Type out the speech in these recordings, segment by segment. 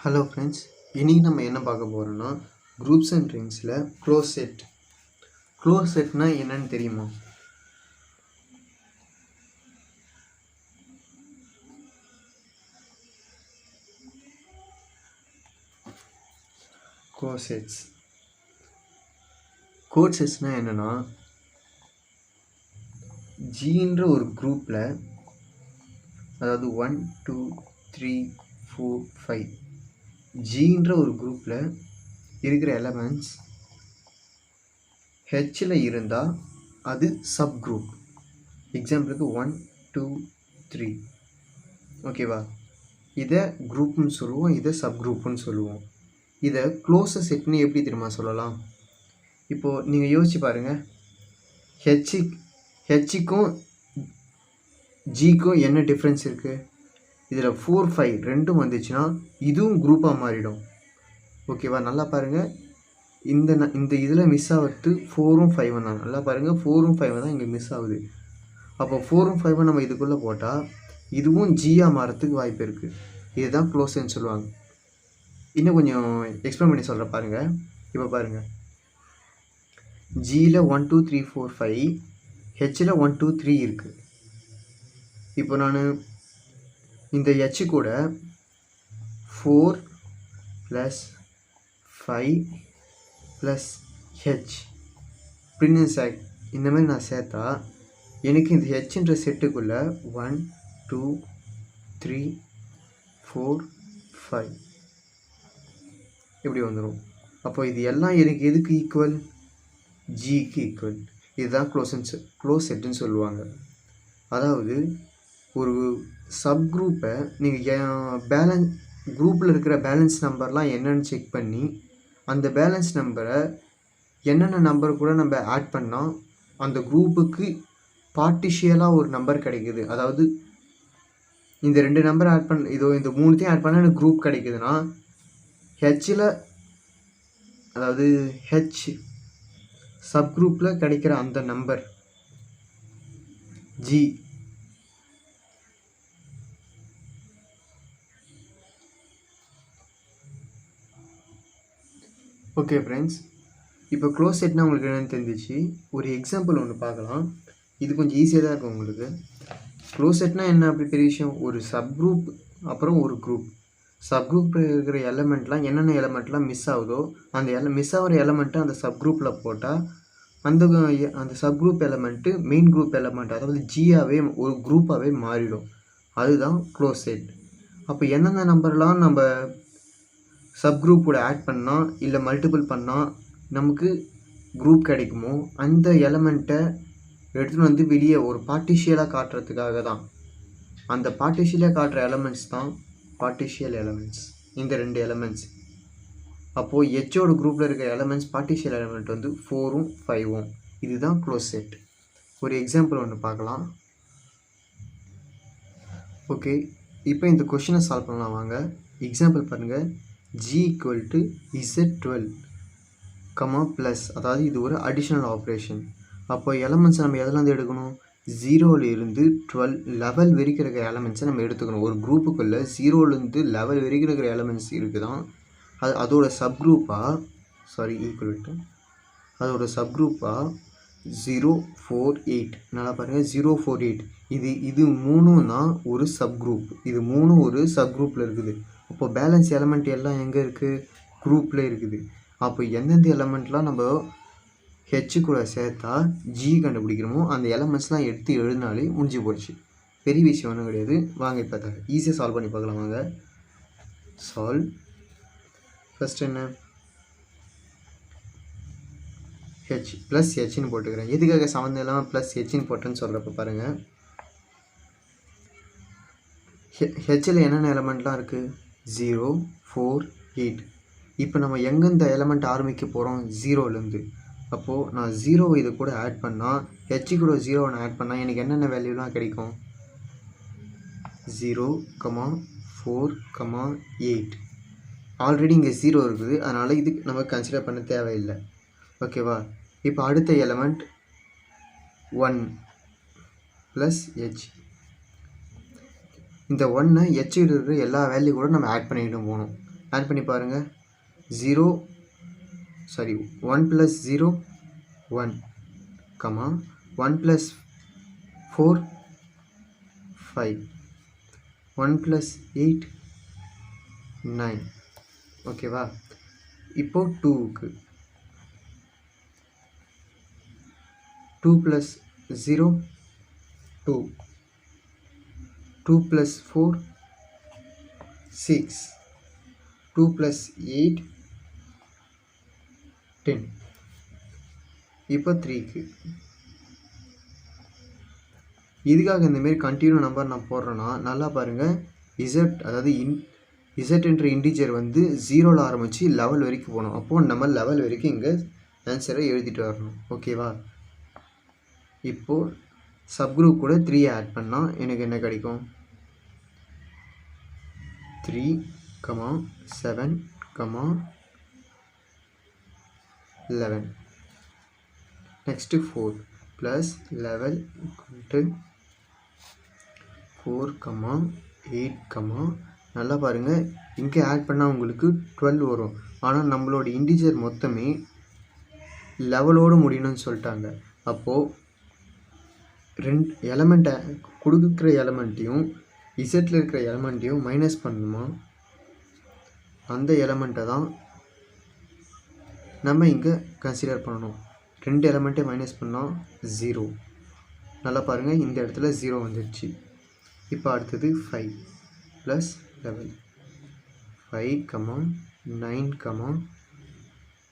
Hello friends, இன்றைக்கி நம்ம என்ன பார்க்க போகிறோன்னா குரூப்ஸ் அண்ட் ரிங்ஸில் க்ளோஸ் செட். க்ளோஸ் செட்னால் என்னன்னு தெரியுமா? கோசெட்ஸ் கோசெட்ஸ்னால் என்னென்னா, ஜின்ற ஒரு குரூப்பில், அதாவது 1 2 3 4 5 ஜின்ற ஒரு குரூப்பில் இருக்கிற எலமெண்ட்ஸ் ஹெச்சில் இருந்தால் அது சப் குரூப். எக்ஸாம்பிளுக்கு 1 2 3, ஓகேவா? இதை குரூப்னு சொல்லுவோம், இதை சப் குரூப்புன்னு சொல்லுவோம். இதை க்ளோஸ் செட்னு எப்படி தெரியுமா சொல்லலாம்? இப்போது நீங்கள் யோசிச்சு பாருங்கள், ஹெச்சுக்கும் ஜிக்கும் என்ன டிஃப்ரென்ஸ் இருக்குது? இதில் 4 5 ரெண்டும் வந்துச்சுன்னா இதுவும் குரூப்பாக மாறிடும். ஓகேவா? நல்லா பாருங்கள், இந்த இதில் மிஸ் ஆகிறது 4ம் 5 தான். நல்லா பாருங்கள், 4ம் 5 தான் இங்கே மிஸ் ஆகுது. அப்போ 4ம் 5 நம்ம இதுக்குள்ளே போட்டால் இதுவும் ஜியாக மாறத்துக்கு வாய்ப்பு இருக்குது. இதுதான் க்ளோஸ்ன்னு சொல்லுவாங்க. இன்னும் கொஞ்சம் எக்ஸ்பிளைன் பண்ணி சொல்கிறேன் பாருங்கள். இப்போ பாருங்கள், ஜியில் 1 2 3 4 5, ஹெச்சில் 1 2 3 இருக்குது. இப்போ நான் இந்த ஹெச் கூட 4 + 5 + ஹெச் அப்படின்னு இந்த மாதிரி நான் சேர்த்தா எனக்கு இந்த ஹெச்ன்ற செட்டுக்குள்ளே 1 2 3 4 5 இப்படி வந்துடும். அப்போ இது எல்லாம் எனக்கு எதுக்கு ஈக்குவல்? ஜிக்கு ஈக்குவல். இதுதான் க்ளோஸ் செட்டுன்னு சொல்லுவாங்க. அதாவது ஒரு சப் குரூப்பை நீங்கள் குரூப்பில் இருக்கிற பேலன்ஸ் நம்பர்லாம் என்னென்னு செக் பண்ணி அந்த பேலன்ஸ் நம்பரை என்னென்ன நம்பர் கூட நம்ம ஆட் பண்ணால் அந்த குரூப்புக்கு பார்ட்டிஷியலாக ஒரு நம்பர் கிடைக்குது. அதாவது இந்த 2 நம்பர் ஆட் பண்ண இந்த 3த்தையும் ஆட் பண்ணால் எனக்கு குரூப் கிடைக்குதுன்னா ஹெச்சில், அதாவது ஹெச் சப் குரூப்பில் கிடைக்கிற அந்த நம்பர் ஜி ஓகே ஃப்ரெண்ட்ஸ், இப்போ க்ளோஸ் செட்னா உங்களுக்கு என்னென்னு தெரிஞ்சிச்சு. ஒரு எக்ஸாம்பிள் ஒன்று பார்க்கலாம். இது கொஞ்சம் ஈஸியாக தான் இருக்கும் உங்களுக்கு. க்ளோஸ் செட்னா என்ன அப்படி பெரிய விஷயம்? ஒரு சப் குரூப் அப்புறம் ஒரு குரூப். சப் குரூப்பில் இருக்கிற எலமெண்ட்லாம் என்னென்ன எலமெண்ட்லாம் மிஸ் ஆகுதோ அந்த மிஸ் ஆகிற எலமெண்ட்டை அந்த சப் குரூப்பில் போட்டால் அந்த sub group element main group element, அதாவது ஜியாகவே ஒரு குரூப்பாகவே மாறிடும். அதுதான் க்ளோஸ் செட். அப்போ எந்தெந்த நம்பர்லாம் நம்ம சப் குரூப் கூட ஆட் பண்ணால் இல்லை மல்டிபிள் பண்ணால் நமக்கு குரூப் கிடைக்குமோ அந்த எலமெண்ட்டை எடுத்துகிட்டு வந்து வெளியே ஒரு பார்ட்டிஷியலாக காட்டுறதுக்காக தான். அந்த பார்ட்டிஷியலாக காட்டுற எலமெண்ட்ஸ் தான் பார்ட்டிஷியல் எலமெண்ட்ஸ். இந்த 2 எலமெண்ட்ஸ். அப்போது ஹெச்சோட குரூப்பில் இருக்கிற எலமெண்ட்ஸ் பார்ட்டிஷியல் எலமெண்ட் வந்து 4ம் 5ம். இதுதான் க்ளோஸ் செட். ஒரு எக்ஸாம்பிள் ஒன்று பார்க்கலாம். ஓகே, இப்போ இந்த கொஷினை சால்வ் பண்ணலாம் வாங்க. எக்ஸாம்பிள் பாருங்கள். G = Z12, ப்ளஸ், அதாவது இது ஒரு அடிஷ்னல் ஆப்ரேஷன். அப்போ எலமெண்ட்ஸ் நம்ம எதுலேருந்து எடுக்கணும்? 0லேருந்து 11 வரைக்கும் இருக்கிற எலமெண்ட்ஸை நம்ம எடுத்துக்கணும். ஒரு குரூப்புக்குள்ளே 0லேருந்து 11 வரைக்கும் இருக்கிற எலமெண்ட்ஸ் இருக்குதான், அதோட சப் குரூப்பாக அதோட சப் குரூப்பாக 0 4 8. நல்லா பாருங்கள், 0 4 8 இது 3ம் தான் ஒரு சப் குரூப். இது 3ம் ஒரு சப் குரூப்பில் இருக்குது. அப்போ பேலன்ஸ் எலமெண்ட் எல்லாம் எங்கே இருக்குது? குரூப்பில் இருக்குது. அப்போ எந்தெந்த எலமெண்ட்லாம் நம்ம ஹெச் கூட சேர்த்தா ஜி கண்டுபிடிக்கிறோமோ அந்த எலமெண்ட்ஸ்லாம் எடுத்து எழுதினாலே முடிஞ்சு போச்சு. பெரிய விஷயம் ஒன்றும் கிடையாது. வாங்க இப்போ ஈஸியாக சால்வ் பண்ணி பார்க்கலாம் வாங்க. சால்வ். ஃபஸ்ட் என்ன? ஹெச் ப்ளஸ் ஹெச்னு போட்டுக்கிறேன். எதுக்காக சம்மந்தம் இல்லாமல் ப்ளஸ் ஹெச்னு போட்டேன்னு சொல்கிறப்ப பாருங்கள், ஹெச்சில் என்னென்ன எலமெண்ட்லாம் இருக்குது? 0 4 8. இப்போ நம்ம எங்கே இந்த எலமெண்ட் ஆரம்பிக்க போகிறோம்? 0லேருந்து. அப்போது நான் 0 இது கூட ஆட் பண்ணால், ஹெச் கூட 0 நான் ஆட் பண்ணால் எனக்கு என்னென்ன வேல்யூலாம் கிடைக்கும்? 0 4 8. ஆல்ரெடி இங்கே 0 இருக்குது, அதனால் இதுக்கு நம்ம கன்சிடர் பண்ண தேவையில்லை. ஓகேவா? இப்போ அடுத்த எலமெண்ட் 1 ப்ளஸ் ஹெச். இந்த 1 ஹெச் இருக்கிற எல்லா வேல்யூ கூட நம்ம ஆட் பண்ணிக்கிட்டு போகணும். ஆட் பண்ணி பாருங்கள். 1 + 0 1, 1 + 4 5, 1 + 8 9. ஓகேவா? இப்போ 2க்கு 2 + 0 2, 2 + 4 6, 2 + 8 10. இப்போ 3க்கு இதுக்காக இந்தமாரி கண்டினியூ நம்பர் நான் போடுறேன்னா நல்லா பாருங்கள். அதாவது Z என்ற இன்டிஜர் வந்து 0ல் ஆரம்பித்து 11 வரைக்கும் போகணும். அப்போது நம்ம 11 வரைக்கும் இங்கே ஆன்சரை எழுதிட்டு வரணும். ஓகேவா? இப்போது சப்குரூப் கூட 3 ஆட் பண்ணால் எனக்கு என்ன கிடைக்கும்? 3, 7, 11. Next 4 plus 11 equal to 4, 8, நல்லா பாருங்கள். இங்கே ஆட் பண்ணால் உங்களுக்கு 12 வரும். ஆனால் நம்மளோட இன்டிஜர் மொத்தமே 11ஓடு முடியணும்னு சொல்லிட்டாங்க. அப்போது 2 எலமெண்ட்டை கொடுக்குற எலமெண்ட்டையும் இசட்டில் இருக்கிற எலமெண்ட்டையும் மைனஸ் பண்ணணுமா? அந்த எலமெண்ட்டை தான் நம்ம இங்கே கன்சிடர் பண்ணணும். 2 எலமெண்ட்டை மைனஸ் பண்ணால் 0. நல்லா பாருங்கள், இந்த இடத்துல 0 வந்துடுச்சு. இப்போ அடுத்தது 5 + 11, 5, 9,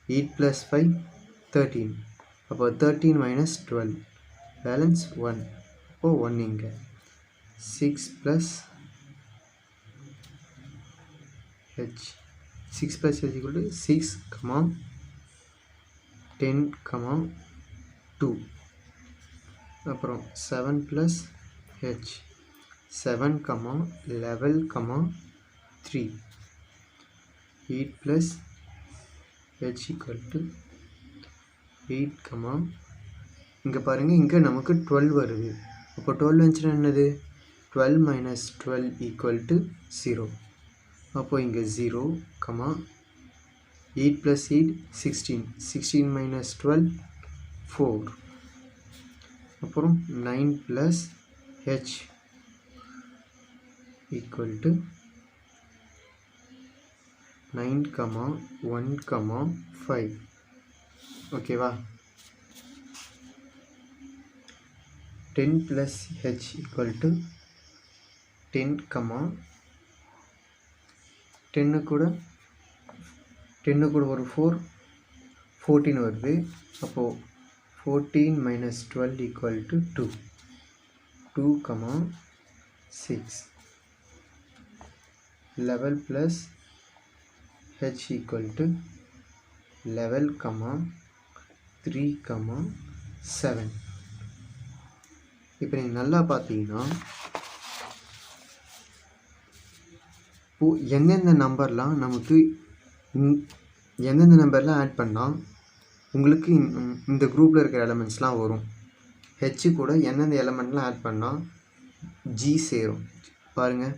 8 + 5 13. அப்போ 13 - 12 பேலன்ஸ் 1. அப்போது 1 இங்கே 6 + h 6 + h = 6, 10, 2. அப்புறம் 7 + h 7, 11, 3. 8 + h = 8, இங்கே பாருங்கள், இங்கே நமக்கு 12 வருது. அப்போ 12 வந்துச்சுன்னா என்னது? 12 - 12 = 0. அப்போ இங்கே 0, 8 + 8 16, 16 - 12 4. அப்புறம் 9 + h = 9, 1, 5. ஓகேவா? 10 + h = 10, 10 கூட ஒரு 4 14 வருது. அப்போது 14 - 12 = 2, 2, 6. 11 + h = 11, 3, 7. இப்போ நீங்கள் நல்லா பார்த்தீங்கன்னா இப்போது எந்தெந்த நம்பர்லாம் ஆட் பண்ணால் உங்களுக்கு இந்த குரூப்பில் இருக்கிற எலமெண்ட்ஸ்லாம் வரும். ஹெச் கூட எந்தெந்த எலமெண்ட்லாம் ஆட் பண்ணால் ஜி சேரும். பாருங்கள்,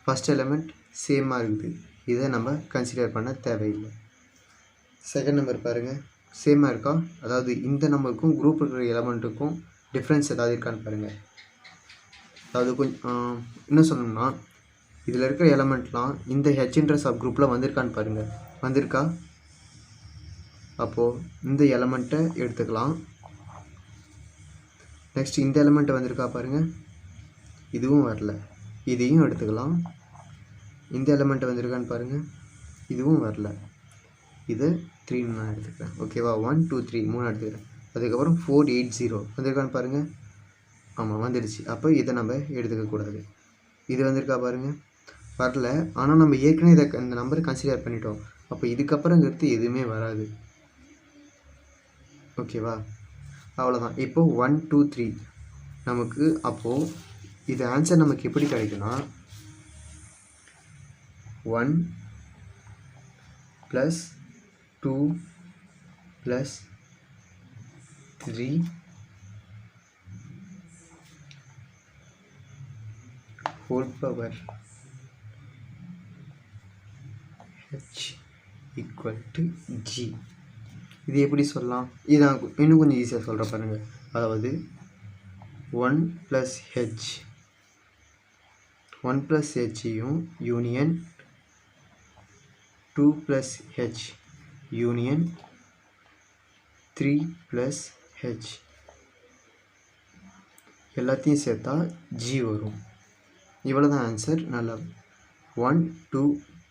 ஃபஸ்ட் எலமெண்ட் சேமாக இருக்குது. இதை நம்ம கன்சிடர் பண்ண தேவையில்லை. செகண்ட் நம்பர் பாருங்கள், சேமாக இருக்கா? அதாவது இந்த நம்பருக்கும் குரூப் இருக்கிற எலமெண்ட்டுக்கும் டிஃப்ரென்ஸ் ஏதாவது இருக்கான்னு பாருங்கள். அதாவது கொஞ்சம் என்ன சொல்லணும்னா, இதில் இருக்கிற எலமெண்ட்லாம் இந்த ஹெச்ன்ற சப் குரூப்பில் வந்திருக்கான்னு பாருங்கள். வந்திருக்கா? அப்போது இந்த எலமெண்ட்டை எடுத்துக்கலாம். நெக்ஸ்ட் இந்த எலமெண்ட்டை வந்திருக்கா பாருங்கள், இதுவும் வரல. இதையும் எடுத்துக்கலாம். இந்த எலமெண்ட்டை வந்திருக்கான்னு பாருங்கள், இதுவும் வரல. இதை 3 நான் எடுத்துக்கிறேன். ஓகேவா? 1, 2, 3 3 எடுத்துக்கிறேன். அதுக்கப்புறம் 4, 8, 0 வந்திருக்கான்னு பாருங்கள். ஆமாம், வந்துடுச்சு. அப்போ இதை நம்ம எடுத்துக்கக்கூடாது. இது வந்திருக்கா பாருங்கள், வரல. ஆனால் நம்ம ஏற்கனவே இந்த நம்பரை கன்சிடர் பண்ணிட்டோம். அப்போ இதுக்கப்புறங்கிறது எதுவுமே வராது. ஓகேவா? அவ்வளோதான். இப்போது 1, 2, 3 நமக்கு அப்போது இது ஆன்சர் நமக்கு எப்படி கிடைக்குன்னா 1 + 2 + 3 whole power H equal to G. இது எப்படி சொல்லலாம்? இது நான் இன்னும் கொஞ்சம் ஈஸியாக சொல்கிறேன் பாருங்கள். அதாவது 1 + H 1 + Hயும் யூனியன் 2 + H யூனியன் 3 + H எல்லாத்தையும் சேர்த்தா G வரும். இவ்வளோ தான் ஆன்சர். நல்லா 1 2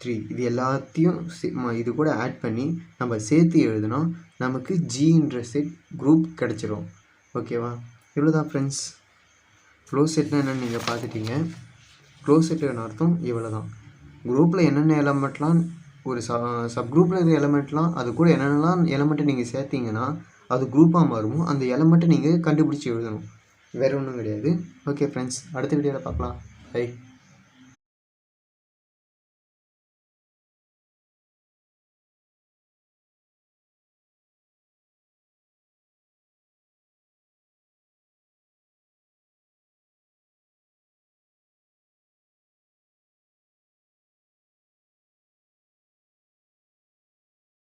3 இது எல்லாத்தையும் இது கூட ஆட் பண்ணி நம்ம சேர்த்து எழுதுனா நமக்கு ஜின்ற செட் குரூப் கிடச்சிரும். ஓகேவா? இவ்வளோ தான் ஃப்ரெண்ட்ஸ். க்ளோஸ் செட்னா என்னென்னு நீங்கள் பார்த்துட்டீங்க. க்ளோஸ் செட்டுன்னு அர்த்தம் இவ்வளோ தான். குரூப்பில் என்னென்ன எலமெண்ட்லாம் ஒரு சப் குரூப்பில் இருக்கிற எலமெண்ட்லாம் அது கூட என்னென்னலாம் எலமெண்ட்டை நீங்கள் சேர்த்திங்கன்னா அது குரூப்பாக மாறுமோ அந்த எலமெண்ட்டை நீங்கள் கண்டுபிடிச்சி எழுதணும். வேறு ஒன்றும் கிடையாது. ஓகே ஃப்ரெண்ட்ஸ், அடுத்த வீடியோவில் பார்க்கலாம். பை.